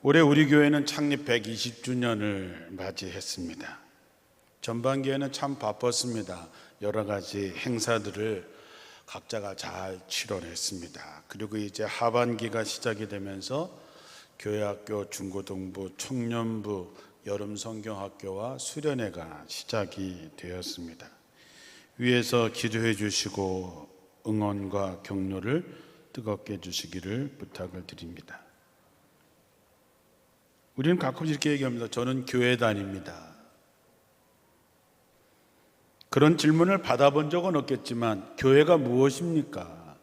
올해 우리 교회는 창립 120주년을 맞이했습니다. 전반기에는 참 바빴습니다. 여러 가지 행사들을 각자가 잘 치러냈습니다. 그리고 이제 하반기가 시작이 되면서 교회학교, 중고등부, 청년부, 여름 성경학교와 수련회가 시작이 되었습니다. 위에서 기도해 주시고 응원과 격려를 뜨겁게 해주시기를 부탁을 드립니다. 우리는 가끔 이렇게 얘기합니다. 저는 교회 다닙니다. 그런 질문을 받아본 적은 없겠지만 교회가 무엇입니까?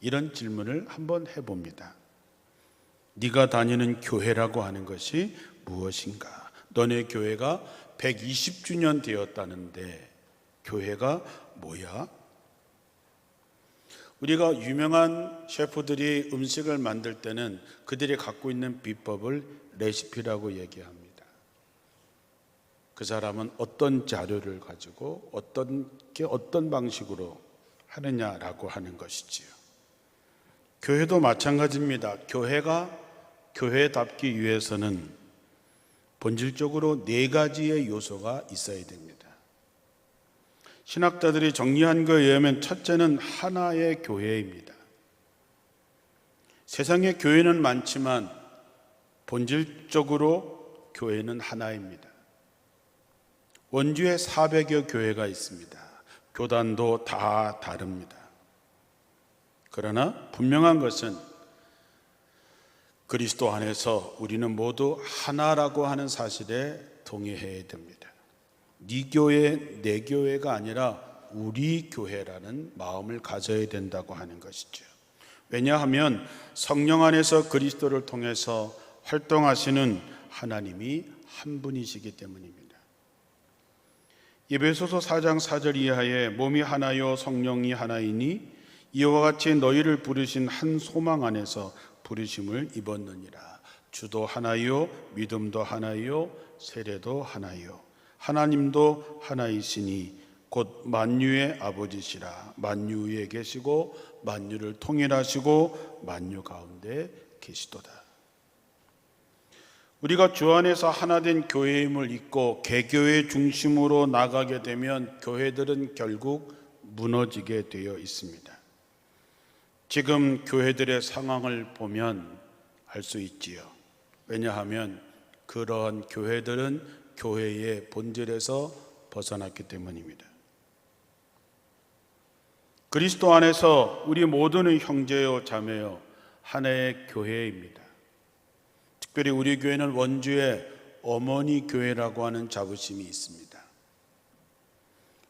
이런 질문을 한번 해봅니다. 네가 다니는 교회라고 하는 것이 무엇인가? 너네 교회가 120주년 되었다는데 교회가 뭐야? 우리가 유명한 셰프들이 음식을 만들 때는 그들이 갖고 있는 비법을 레시피라고 얘기합니다. 그 사람은 어떤 자료를 가지고 어떤 방식으로 하느냐라고 하는 것이지요. 교회도 마찬가지입니다. 교회가 교회답기 위해서는 본질적으로 4가지의 요소가 있어야 됩니다. 신학자들이 정리한 것에 의하면 첫째는 하나의 교회입니다. 세상에 교회는 많지만 본질적으로 교회는 하나입니다. 원주에 400여 교회가 있습니다. 교단도 다 다릅니다. 그러나 분명한 것은 그리스도 안에서 우리는 모두 하나라고 하는 사실에 동의해야 됩니다. 네 교회, 내 교회가 아니라 우리 교회라는 마음을 가져야 된다고 하는 것이죠. 왜냐하면 성령 안에서 그리스도를 통해서 활동하시는 하나님이 한 분이시기 때문입니다. 에베소서 4장 4절 이하에 몸이 하나요 성령이 하나이니 이와 같이 너희를 부르신 한 소망 안에서 부르심을 입었느니라. 주도 하나요 믿음도 하나요 세례도 하나요 하나님도 하나이시니 곧 만유의 아버지시라. 만유 위에 계시고 만유를 통일하시고 만유 가운데 계시도다. 우리가 주 안에서 하나된 교회임을 잊고 개교회 중심으로 나가게 되면 교회들은 결국 무너지게 되어 있습니다. 지금 교회들의 상황을 보면 알 수 있지요. 왜냐하면 그러한 교회들은 교회의 본질에서 벗어났기 때문입니다. 그리스도 안에서 우리 모두는 형제요 자매요 하나의 교회입니다. 특별히 우리 교회는 원주에 어머니 교회라고 하는 자부심이 있습니다.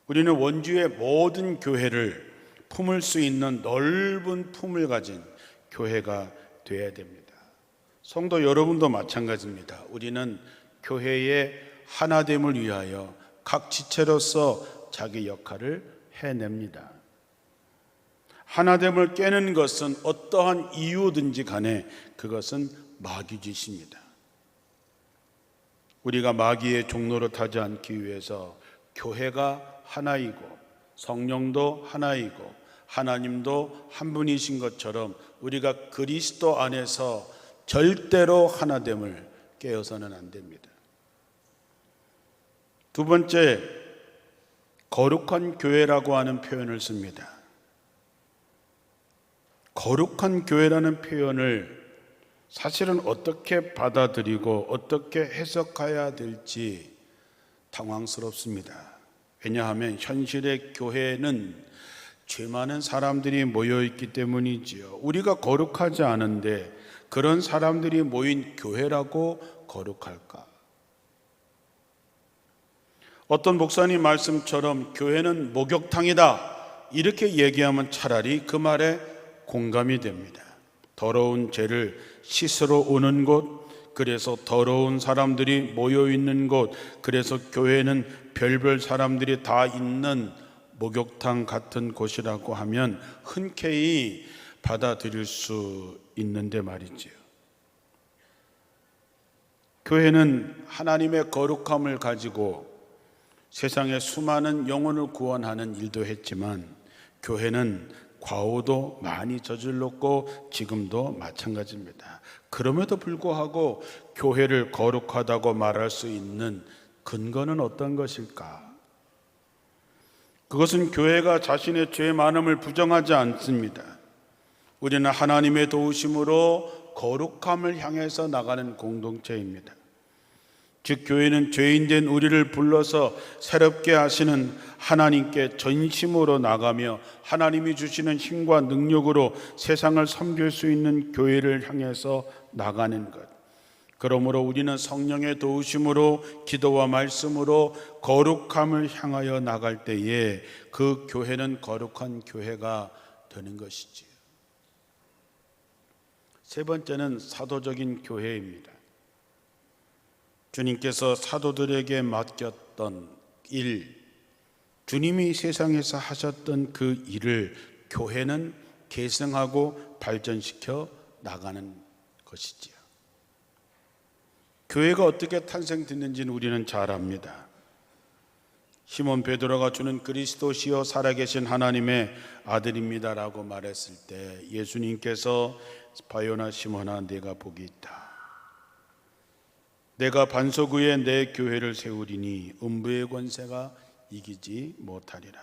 우리는 원주의 모든 교회를 품을 수 있는 넓은 품을 가진 교회가 되어야 됩니다. 성도 여러분도 마찬가지입니다. 우리는 교회의 하나됨을 위하여 각 지체로서 자기 역할을 해냅니다. 하나됨을 깨는 것은 어떠한 이유든지 간에 그것은 마귀 짓입니다. 우리가 마귀의 종로를 타지 않기 위해서 교회가 하나이고 성령도 하나이고 하나님도 한 분이신 것처럼 우리가 그리스도 안에서 절대로 하나됨을 깨어서는 안 됩니다. 두 번째, 거룩한 교회라고 하는 표현을 씁니다. 거룩한 교회라는 표현을 사실은 어떻게 받아들이고 어떻게 해석해야 될지 당황스럽습니다. 왜냐하면 현실의 교회는 죄 많은 사람들이 모여있기 때문이지요. 우리가 거룩하지 않은데 그런 사람들이 모인 교회라고 거룩할까? 어떤 목사님 말씀처럼 교회는 목욕탕이다 이렇게 얘기하면 차라리 그 말에 공감이 됩니다. 더러운 죄를 씻으러 오는 곳, 그래서 더러운 사람들이 모여 있는 곳, 그래서 교회는 별별 사람들이 다 있는 목욕탕 같은 곳이라고 하면 흔쾌히 받아들일 수 있는데 말이지요. 교회는 하나님의 거룩함을 가지고 세상의 수많은 영혼을 구원하는 일도 했지만 교회는 과오도 많이 저질렀고 지금도 마찬가지입니다. 그럼에도 불구하고 교회를 거룩하다고 말할 수 있는 근거는 어떤 것일까? 그것은 교회가 자신의 죄 많음을 부정하지 않습니다. 우리는 하나님의 도우심으로 거룩함을 향해서 나가는 공동체입니다. 즉 교회는 죄인된 우리를 불러서 새롭게 하시는 하나님께 전심으로 나가며 하나님이 주시는 힘과 능력으로 세상을 섬길 수 있는 교회를 향해서 나가는 것. 그러므로 우리는 성령의 도우심으로 기도와 말씀으로 거룩함을 향하여 나갈 때에 그 교회는 거룩한 교회가 되는 것이지요. 세 번째는 사도적인 교회입니다. 주님께서 사도들에게 맡겼던 일, 주님이 세상에서 하셨던 그 일을 교회는 계승하고 발전시켜 나가는 것이지요. 교회가 어떻게 탄생됐는지는 우리는 잘 압니다. 시몬 베드로가 주는 그리스도시요 살아계신 하나님의 아들입니다라고 말했을 때 예수님께서 바요나 시몬아 네가 복이 있다. 내가 반석 위에 내 교회를 세우리니 음부의 권세가 이기지 못하리라.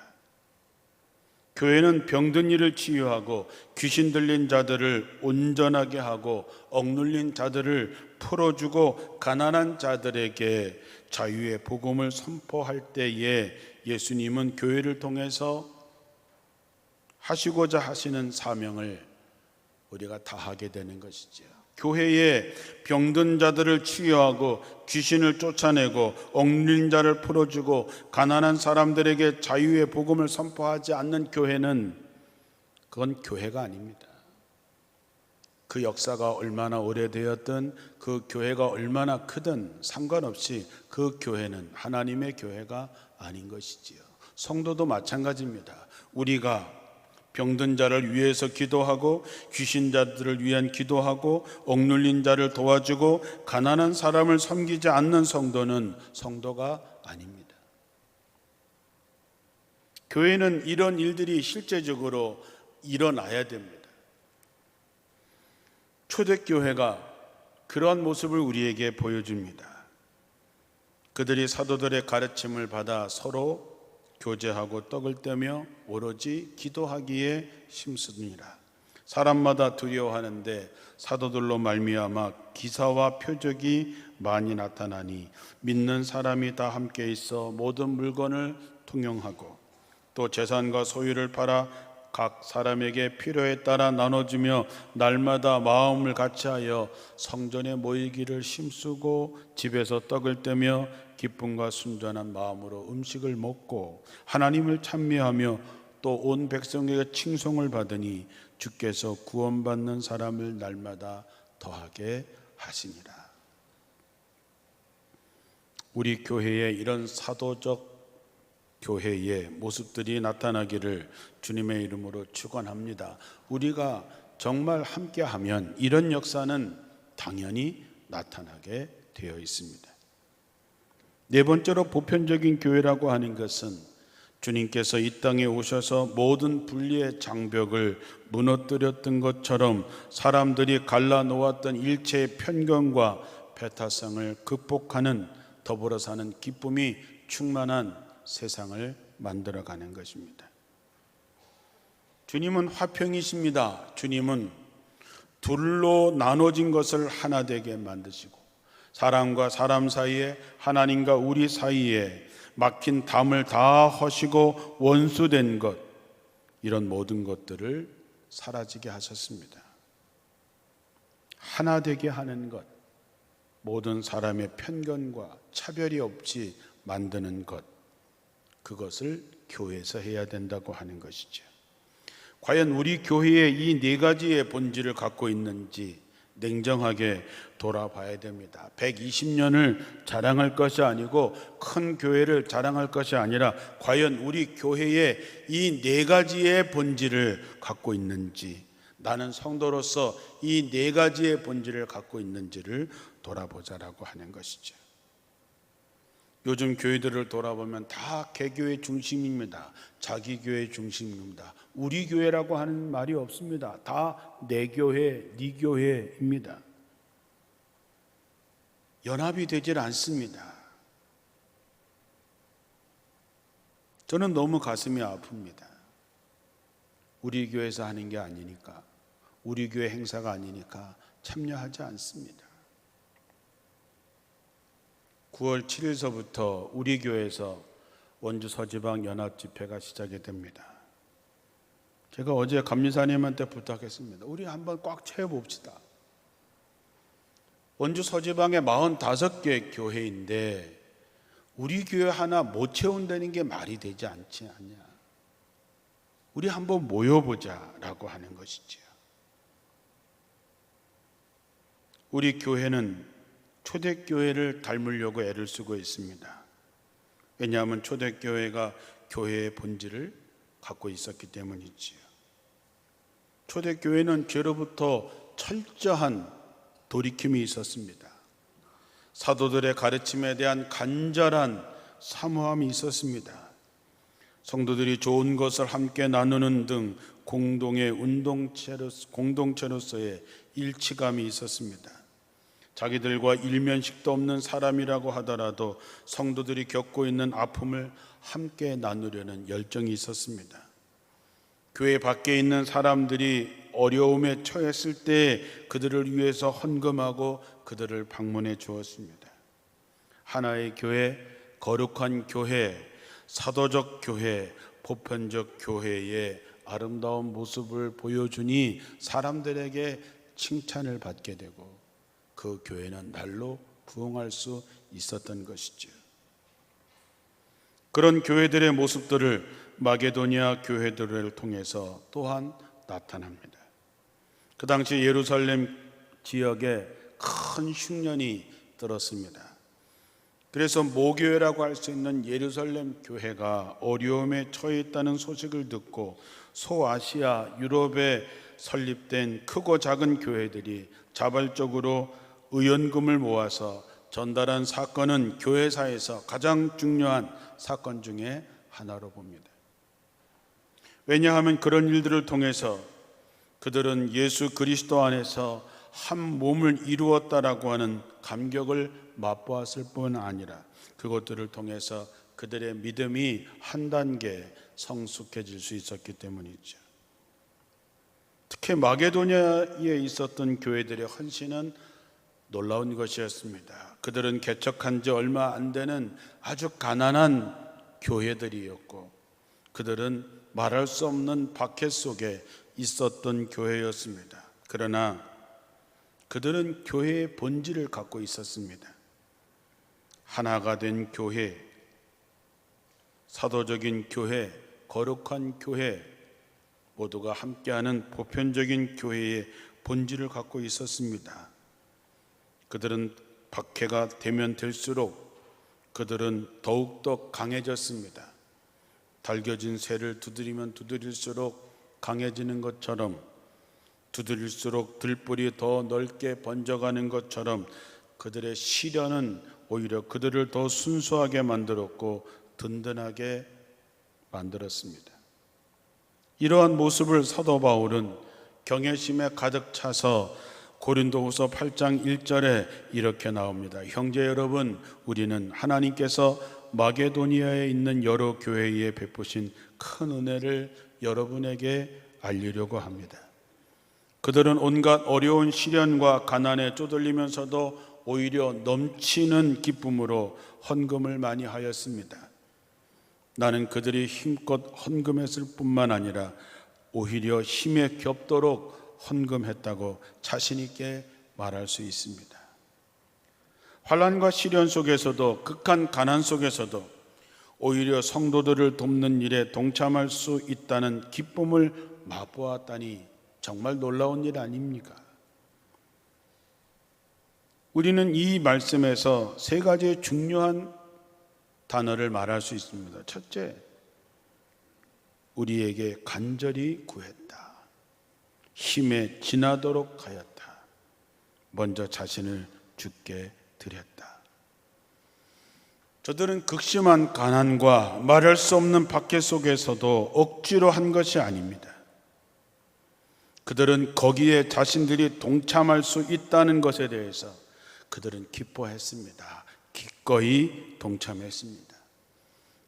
교회는 병든 이를 치유하고 귀신 들린 자들을 온전하게 하고 억눌린 자들을 풀어주고 가난한 자들에게 자유의 복음을 선포할 때에 예수님은 교회를 통해서 하시고자 하시는 사명을 우리가 다하게 되는 것이죠. 교회에 병든 자들을 치유하고 귀신을 쫓아내고 억눌린 자를 풀어주고 가난한 사람들에게 자유의 복음을 선포하지 않는 교회는 그건 교회가 아닙니다. 그 역사가 얼마나 오래되었든 그 교회가 얼마나 크든 상관없이 그 교회는 하나님의 교회가 아닌 것이지요. 성도도 마찬가지입니다. 우리가 병든 자를 위해서 기도하고 귀신 자들을 위한 기도하고 억눌린 자를 도와주고 가난한 사람을 섬기지 않는 성도는 성도가 아닙니다. 교회는 이런 일들이 실제적으로 일어나야 됩니다. 초대교회가 그러한 모습을 우리에게 보여줍니다. 그들이 사도들의 가르침을 받아 서로 교제하고 떡을 떼며 오로지 기도하기에 힘쓰니라. 사람마다 두려워하는데 사도들로 말미암아 기사와 표적이 많이 나타나니 믿는 사람이 다 함께 있어 모든 물건을 통용하고 또 재산과 소유를 팔아 각 사람에게 필요에 따라 나눠주며 날마다 마음을 같이하여 성전에 모이기를 힘쓰고 집에서 떡을 떼며 기쁨과 순전한 마음으로 음식을 먹고 하나님을 찬미하며 또 온 백성에게 칭송을 받으니 주께서 구원받는 사람을 날마다 더하게 하시니라. 우리 교회에 이런 사도적 교회의 모습들이 나타나기를 주님의 이름으로 축원합니다. 우리가 정말 함께하면 이런 역사는 당연히 나타나게 되어 있습니다. 네 번째로 보편적인 교회라고 하는 것은 주님께서 이 땅에 오셔서 모든 분리의 장벽을 무너뜨렸던 것처럼 사람들이 갈라놓았던 일체의 편견과 배타성을 극복하는 더불어 사는 기쁨이 충만한 세상을 만들어가는 것입니다. 주님은 화평이십니다. 주님은 둘로 나눠진 것을 하나 되게 만드시고 사람과 사람 사이에 하나님과 우리 사이에 막힌 담을 다 허시고 원수된 것 이런 모든 것들을 사라지게 하셨습니다. 하나 되게 하는 것, 모든 사람의 편견과 차별이 없이 만드는 것, 그것을 교회에서 해야 된다고 하는 것이죠. 과연 우리 교회에 이 네 가지의 본질을 갖고 있는지 냉정하게 돌아봐야 됩니다. 120년을 자랑할 것이 아니고 큰 교회를 자랑할 것이 아니라 과연 우리 교회에 이 네 가지의 본질을 갖고 있는지, 나는 성도로서 이 네 가지의 본질을 갖고 있는지를 돌아보자라고 하는 것이죠. 요즘 교회들을 돌아보면 다 개교회 중심입니다. 자기 교회 중심입니다. 우리 교회라고 하는 말이 없습니다. 다 내 교회, 네 교회입니다. 연합이 되질 않습니다. 저는 너무 가슴이 아픕니다. 우리 교회에서 하는 게 아니니까, 우리 교회 행사가 아니니까 참여하지 않습니다. 9월 7일서부터 우리 교회에서 원주 서지방 연합 집회가 시작이 됩니다. 제가 어제 감리사님한테 부탁했습니다. 우리 한번 꽉 채워봅시다. 원주 서지방에 45개 교회인데 우리 교회 하나 못 채운다는 게 말이 되지 않지 않냐. 우리 한번 모여보자라고 하는 것이지요. 우리 교회는 초대교회를 닮으려고 애를 쓰고 있습니다. 왜냐하면 초대교회가 교회의 본질을 갖고 있었기 때문이지요. 초대교회는 죄로부터 철저한 돌이킴이 있었습니다. 사도들의 가르침에 대한 간절한 사모함이 있었습니다. 성도들이 좋은 것을 함께 나누는 등 공동의 공동체로서의 일치감이 있었습니다. 자기들과 일면식도 없는 사람이라고 하더라도 성도들이 겪고 있는 아픔을 함께 나누려는 열정이 있었습니다. 교회 밖에 있는 사람들이 어려움에 처했을 때 그들을 위해서 헌금하고 그들을 방문해 주었습니다. 하나의 교회, 거룩한 교회, 사도적 교회, 보편적 교회의 아름다운 모습을 보여주니 사람들에게 칭찬을 받게 되고 그 교회는 날로 부흥할 수 있었던 것이죠. 그런 교회들의 모습들을 마게도니아 교회들을 통해서 또한 나타납니다. 그 당시 예루살렘 지역에 큰 흉년이 들었습니다. 그래서 모교회라고 할 수 있는 예루살렘 교회가 어려움에 처해 있다는 소식을 듣고 소아시아, 유럽에 설립된 크고 작은 교회들이 자발적으로 의연금을 모아서 전달한 사건은 교회사에서 가장 중요한 사건 중에 하나로 봅니다. 왜냐하면 그런 일들을 통해서 그들은 예수 그리스도 안에서 한 몸을 이루었다라고 하는 감격을 맛보았을 뿐 아니라 그것들을 통해서 그들의 믿음이 한 단계 성숙해질 수 있었기 때문이죠. 특히 마게도니아에 있었던 교회들의 헌신은 놀라운 것이었습니다. 그들은 개척한 지 얼마 안 되는 아주 가난한 교회들이었고 그들은 말할 수 없는 박해 속에 있었던 교회였습니다. 그러나 그들은 교회의 본질을 갖고 있었습니다. 하나가 된 교회, 사도적인 교회, 거룩한 교회, 모두가 함께하는 보편적인 교회의 본질을 갖고 있었습니다. 그들은 박해가 되면 될수록 그들은 더욱더 강해졌습니다. 달겨진 쇠를 두드리면 두드릴수록 강해지는 것처럼, 두드릴수록 들불이 더 넓게 번져가는 것처럼 그들의 시련은 오히려 그들을 더 순수하게 만들었고 든든하게 만들었습니다. 이러한 모습을 사도 바울은 경외심에 가득 차서 고린도후서 8장 1절에 이렇게 나옵니다. 형제 여러분, 우리는 하나님께서 마게도니아에 있는 여러 교회에 베푸신 큰 은혜를 여러분에게 알리려고 합니다. 그들은 온갖 어려운 시련과 가난에 쪼들리면서도 오히려 넘치는 기쁨으로 헌금을 많이 하였습니다. 나는 그들이 힘껏 헌금했을 뿐만 아니라 오히려 힘에 겹도록 헌금했다고 자신 있게 말할 수 있습니다. 환난과 시련 속에서도, 극한 가난 속에서도 오히려 성도들을 돕는 일에 동참할 수 있다는 기쁨을 맛보았다니 정말 놀라운 일 아닙니까? 우리는 이 말씀에서 세 가지의 중요한 단어를 말할 수 있습니다. 첫째, 우리에게 간절히 구했다. 힘에 지나도록 하였다. 먼저 자신을 주께 드렸다. 저들은 극심한 가난과 말할 수 없는 박해 속에서도 억지로 한 것이 아닙니다. 그들은 거기에 자신들이 동참할 수 있다는 것에 대해서 그들은 기뻐했습니다. 기꺼이 동참했습니다.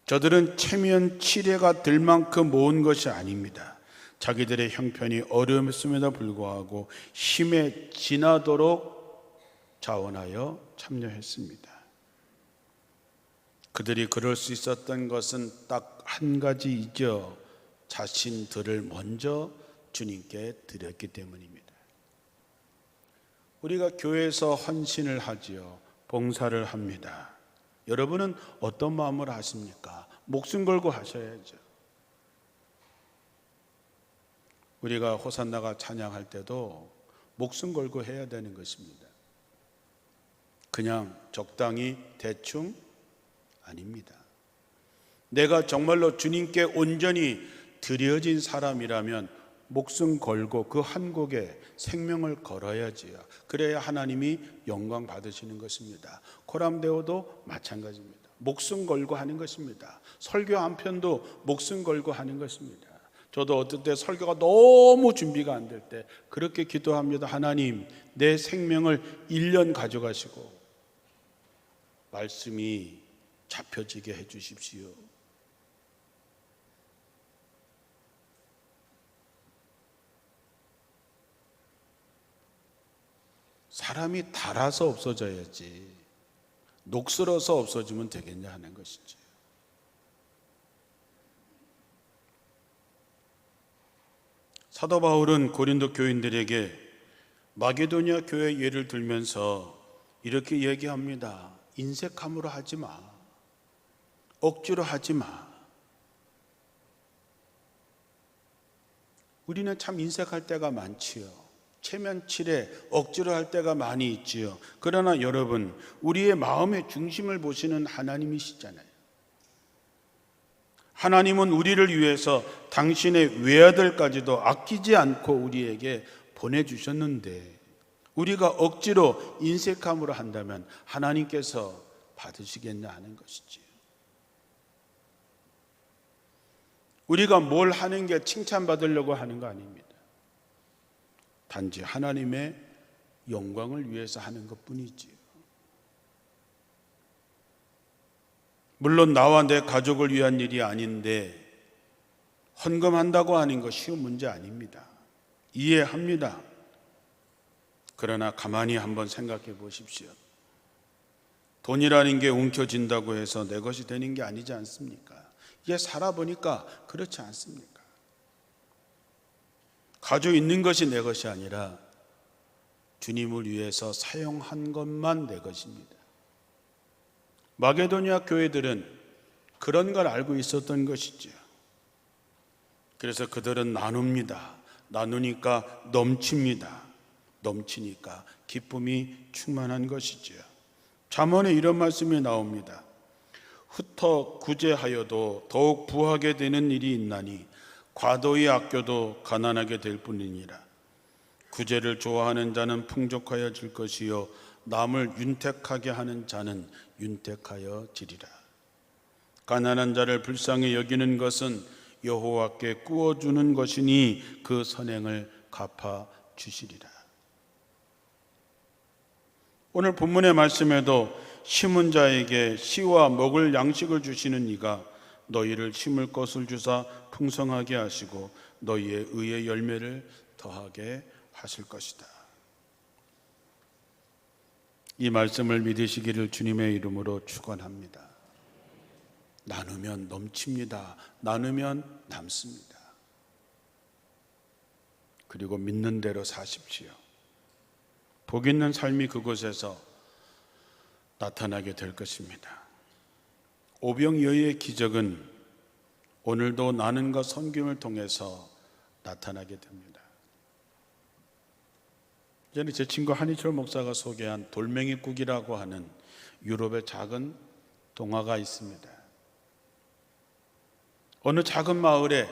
저들은 체면 치레가 될 만큼 모은 것이 아닙니다. 자기들의 형편이 어려움에도 불구하고 힘에 지나도록 자원하여 참여했습니다. 그들이 그럴 수 있었던 것은 딱 한 가지이죠. 자신들을 먼저 주님께 드렸기 때문입니다. 우리가 교회에서 헌신을 하지요. 봉사를 합니다. 여러분은 어떤 마음으로 하십니까? 목숨 걸고 하셔야죠. 우리가 호산나가 찬양할 때도 목숨 걸고 해야 되는 것입니다. 그냥 적당히 대충 아닙니다. 내가 정말로 주님께 온전히 드려진 사람이라면 목숨 걸고 그 한 곡에 생명을 걸어야지요. 그래야 하나님이 영광 받으시는 것입니다. 코람데오도 마찬가지입니다. 목숨 걸고 하는 것입니다. 설교 한 편도 목숨 걸고 하는 것입니다. 저도 어떨 때 설교가 너무 준비가 안 될 때 그렇게 기도합니다. 하나님, 내 생명을 1년 가져가시고 말씀이 잡혀지게 해 주십시오. 사람이 닳아서 없어져야지 녹슬어서 없어지면 되겠냐 하는 것이지. 사도 바울은 고린도 교인들에게 마게도냐 교회 예를 들면서 이렇게 얘기합니다. 인색함으로 하지 마. 억지로 하지 마. 우리는 참 인색할 때가 많지요. 체면치레 억지로 할 때가 많이 있지요. 그러나 여러분, 우리의 마음의 중심을 보시는 하나님이시잖아요. 하나님은 우리를 위해서 당신의 외아들까지도 아끼지 않고 우리에게 보내주셨는데 우리가 억지로 인색함으로 한다면 하나님께서 받으시겠냐 하는 것이지요. 우리가 뭘 하는 게 칭찬받으려고 하는 거 아닙니다. 단지 하나님의 영광을 위해서 하는 것뿐이지요. 물론 나와 내 가족을 위한 일이 아닌데 헌금한다고 하는 거 쉬운 문제 아닙니다. 이해합니다. 그러나 가만히 한번 생각해 보십시오. 돈이라는 게 움켜진다고 해서 내 것이 되는 게 아니지 않습니까? 이제 살아보니까 그렇지 않습니까? 가지고 있는 것이 내 것이 아니라 주님을 위해서 사용한 것만 내 것입니다. 마게도냐 교회들은 그런 걸 알고 있었던 것이죠. 그래서 그들은 나눕니다. 나누니까 넘칩니다. 넘치니까 기쁨이 충만한 것이죠. 잠언에 이런 말씀이 나옵니다. 흩어 구제하여도 더욱 부하게 되는 일이 있나니 과도히 아껴도 가난하게 될 뿐이니라. 구제를 좋아하는 자는 풍족하여 질 것이요 남을 윤택하게 하는 자는 윤택하여 지리라. 가난한 자를 불쌍히 여기는 것은 여호와께 꾸어주는 것이니 그 선행을 갚아 주시리라. 오늘 본문의 말씀에도 심은 자에게 씨와 먹을 양식을 주시는 이가 너희를 심을 것을 주사 풍성하게 하시고 너희의 의의 열매를 더하게 하실 것이다. 이 말씀을 믿으시기를 주님의 이름으로 축원합니다. 나누면 넘칩니다. 나누면 남습니다. 그리고 믿는 대로 사십시오. 복 있는 삶이 그곳에서 나타나게 될 것입니다. 오병이어의 기적은 오늘도 나눔과 섬김을 통해서 나타나게 됩니다. 전에 제 친구 한희철 목사가 소개한 돌멩이국이라고 하는 유럽의 작은 동화가 있습니다. 어느 작은 마을에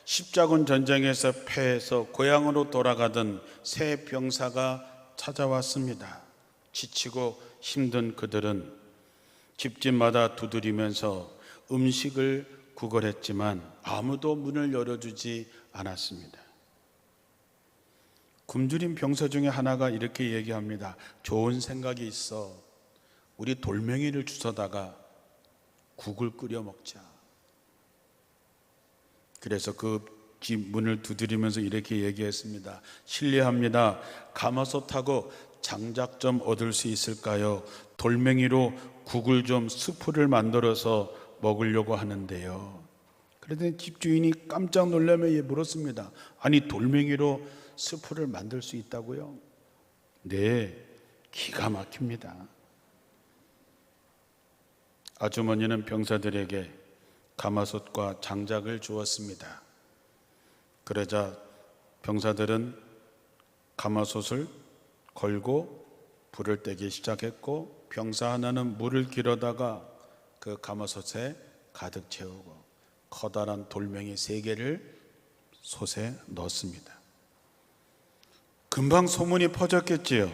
십자군 전쟁에서 패해서 고향으로 돌아가던 새 병사가 찾아왔습니다. 지치고 힘든 그들은 집집마다 두드리면서 음식을 구걸했지만 아무도 문을 열어주지 않았습니다. 굶주린 병사 중에 하나가 이렇게 얘기합니다. 좋은 생각이 있어. 우리 돌멩이를 주워다가 국을 끓여 먹자. 그래서 그 집 문을 두드리면서 이렇게 얘기했습니다. 실례합니다. 가마솥하고 장작 좀 얻을 수 있을까요? 돌멩이로 국을 좀 스프를 만들어서 먹으려고 하는데요. 그랬더니 집주인이 깜짝 놀라며 물었습니다. 아니, 돌멩이로 스프를 만들 수 있다고요? 네, 기가 막힙니다. 아주머니는 병사들에게 가마솥과 장작을 주었습니다. 그러자 병사들은 가마솥을 걸고 불을 떼기 시작했고, 병사 하나는 물을 길어다가 그 가마솥에 가득 채우고 커다란 돌멩이 3개를 솥에 넣었습니다. 금방 소문이 퍼졌겠지요.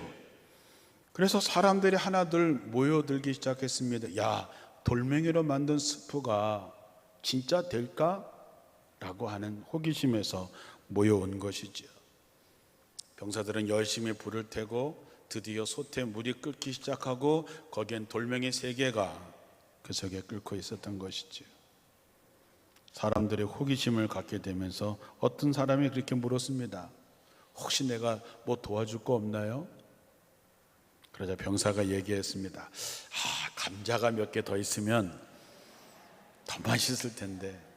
그래서 사람들이 하나둘 모여들기 시작했습니다. 야, 돌멩이로 만든 스프가 진짜 될까? 라고 하는 호기심에서 모여온 것이죠. 병사들은 열심히 불을 떼고 드디어 솥에 물이 끓기 시작하고 거기엔 돌멩이 3개가 그 속에 끓고 있었던 것이죠. 사람들의 호기심을 갖게 되면서 어떤 사람이 그렇게 물었습니다. 혹시 내가 뭐 도와줄 거 없나요? 그러자 병사가 얘기했습니다. 감자가 몇 개 더 있으면 더 맛있을 텐데.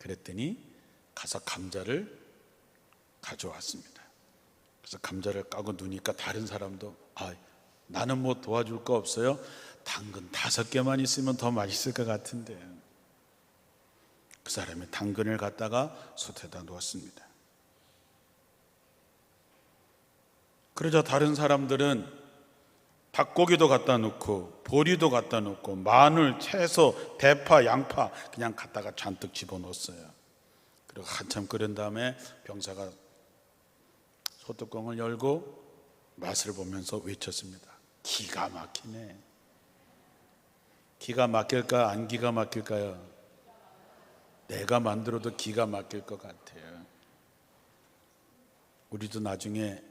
그랬더니 가서 감자를 가져왔습니다. 그래서 감자를 까고 누니까 다른 사람도 나는 뭐 도와줄 거 없어요? 당근 5개만 있으면 더 맛있을 것 같은데. 그 사람이 당근을 갖다가 솥에다 놓았습니다. 그러자 다른 사람들은 닭고기도 갖다 놓고 보리도 갖다 놓고 마늘, 채소, 대파, 양파 그냥 갖다가 잔뜩 집어넣었어요. 그리고 한참 끓인 다음에 병사가 소뚜껑을 열고 맛을 보면서 외쳤습니다. 기가 막히네. 기가 막힐까 안 기가 막힐까요? 내가 만들어도 기가 막힐 것 같아요. 우리도 나중에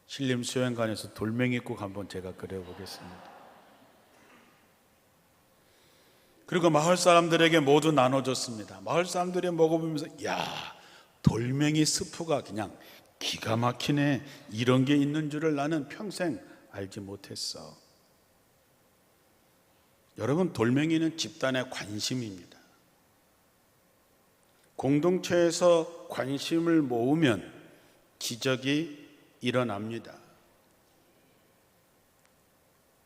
신림수영관에서 돌멩이국 한번 제가 끓여보겠습니다. 그리고 마을 사람들에게 모두 나눠줬습니다. 마을 사람들이 먹어보면서 야, 돌멩이 스프가 그냥 기가 막히네. 이런 게 있는 줄을 나는 평생 알지 못했어. 여러분, 돌멩이는 집단의 관심입니다. 공동체에서 관심을 모으면 기적이 일어납니다.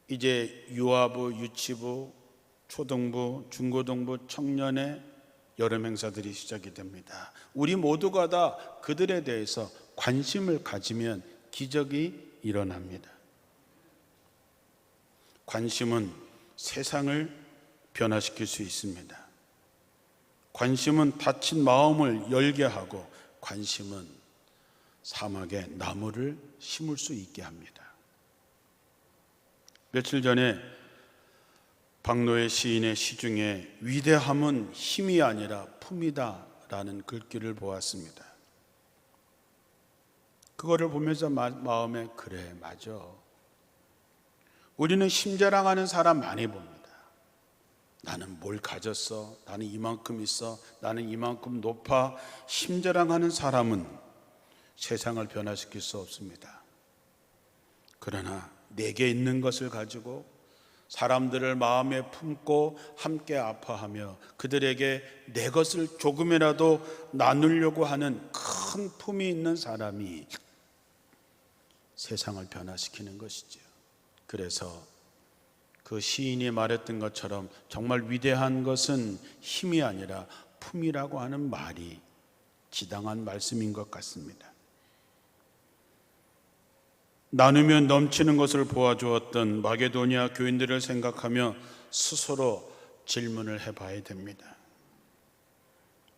이제 유아부, 유치부, 초등부, 중고등부, 청년의 여름 행사들이 시작이 됩니다. 우리 모두가 다 그들에 대해서 관심을 가지면 기적이 일어납니다. 관심은 세상을 변화시킬 수 있습니다. 관심은 닫힌 마음을 열게 하고, 관심은 사막에 나무를 심을 수 있게 합니다. 며칠 전에 박노해 시인의 시 중에 위대함은 힘이 아니라 품이다 라는 글귀를 보았습니다. 그거를 보면서 마음에 그래, 맞아. 우리는 힘자랑하는 사람 많이 봅니다. 나는 뭘 가졌어, 나는 이만큼 있어, 나는 이만큼 높아. 힘자랑하는 사람은 세상을 변화시킬 수 없습니다. 그러나 내게 있는 것을 가지고 사람들을 마음에 품고 함께 아파하며 그들에게 내 것을 조금이라도 나누려고 하는 큰 품이 있는 사람이 세상을 변화시키는 것이죠. 그래서 그 시인이 말했던 것처럼 정말 위대한 것은 힘이 아니라 품이라고 하는 말이 지당한 말씀인 것 같습니다. 나누면 넘치는 것을 보아주었던 마게도니아 교인들을 생각하며 스스로 질문을 해봐야 됩니다.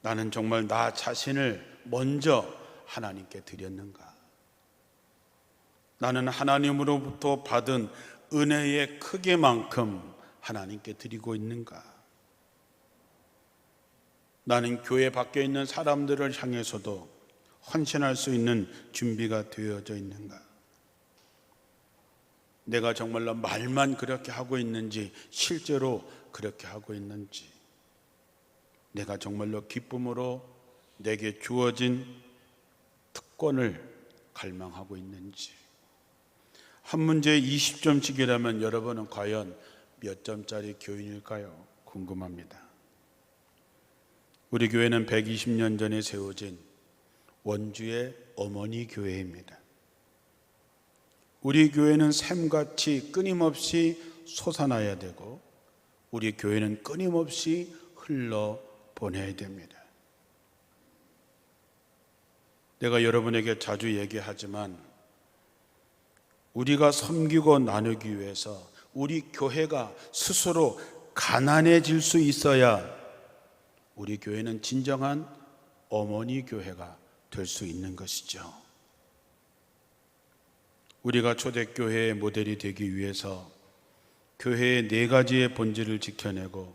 나는 정말 나 자신을 먼저 하나님께 드렸는가? 나는 하나님으로부터 받은 은혜의 크기만큼 하나님께 드리고 있는가? 나는 교회 밖에 있는 사람들을 향해서도 헌신할 수 있는 준비가 되어져 있는가? 내가 정말로 말만 그렇게 하고 있는지 실제로 그렇게 하고 있는지, 내가 정말로 기쁨으로 내게 주어진 특권을 갈망하고 있는지. 한 문제에 20점씩이라면 여러분은 과연 몇 점짜리 교인일까요? 궁금합니다. 우리 교회는 120년 전에 세워진 원주의 어머니 교회입니다. 우리 교회는 샘같이 끊임없이 솟아나야 되고, 우리 교회는 끊임없이 흘러보내야 됩니다. 내가 여러분에게 자주 얘기하지만, 우리가 섬기고 나누기 위해서 우리 교회가 스스로 가난해질 수 있어야 우리 교회는 진정한 어머니 교회가 될 수 있는 것이죠. 우리가 초대교회의 모델이 되기 위해서 교회의 4가지의 본질을 지켜내고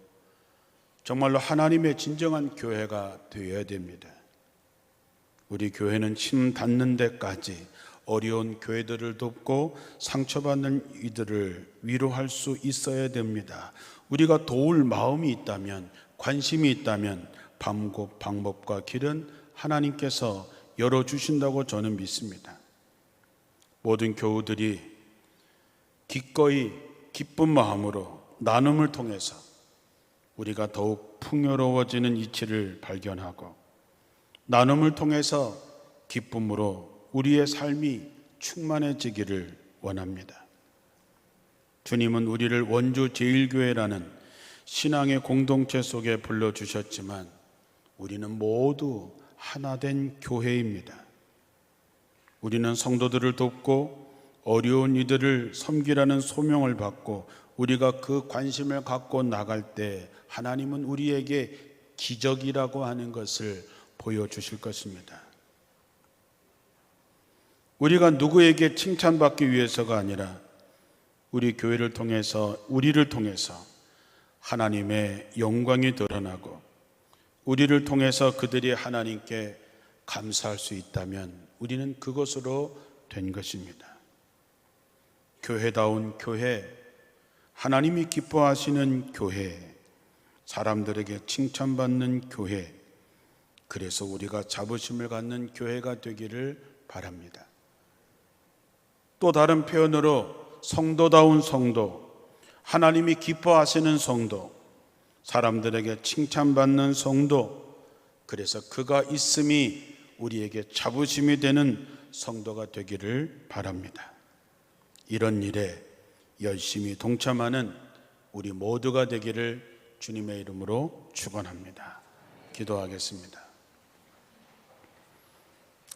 정말로 하나님의 진정한 교회가 되어야 됩니다. 우리 교회는 침 닿는 데까지 어려운 교회들을 돕고 상처받는 이들을 위로할 수 있어야 됩니다. 우리가 도울 마음이 있다면, 관심이 있다면 방법과 길은 하나님께서 열어주신다고 저는 믿습니다. 모든 교우들이 기꺼이 기쁜 마음으로 나눔을 통해서 우리가 더욱 풍요로워지는 이치를 발견하고, 나눔을 통해서 기쁨으로 우리의 삶이 충만해지기를 원합니다. 주님은 우리를 원주 제일교회라는 신앙의 공동체 속에 불러주셨지만 우리는 모두 하나된 교회입니다. 우리는 성도들을 돕고 어려운 이들을 섬기라는 소명을 받고, 우리가 그 관심을 갖고 나갈 때 하나님은 우리에게 기적이라고 하는 것을 보여주실 것입니다. 우리가 누구에게 칭찬받기 위해서가 아니라 우리 교회를 통해서, 우리를 통해서 하나님의 영광이 드러나고, 우리를 통해서 그들이 하나님께 감사할 수 있다면 우리는 그것으로 된 것입니다. 교회다운 교회, 하나님이 기뻐하시는 교회, 사람들에게 칭찬받는 교회, 그래서 우리가 자부심을 갖는 교회가 되기를 바랍니다. 또 다른 표현으로 성도다운 성도, 하나님이 기뻐하시는 성도, 사람들에게 칭찬받는 성도, 그래서 그가 있음이 우리에게 자부심이 되는 성도가 되기를 바랍니다. 이런 일에 열심히 동참하는 우리 모두가 되기를 주님의 이름으로 축원합니다. 기도하겠습니다.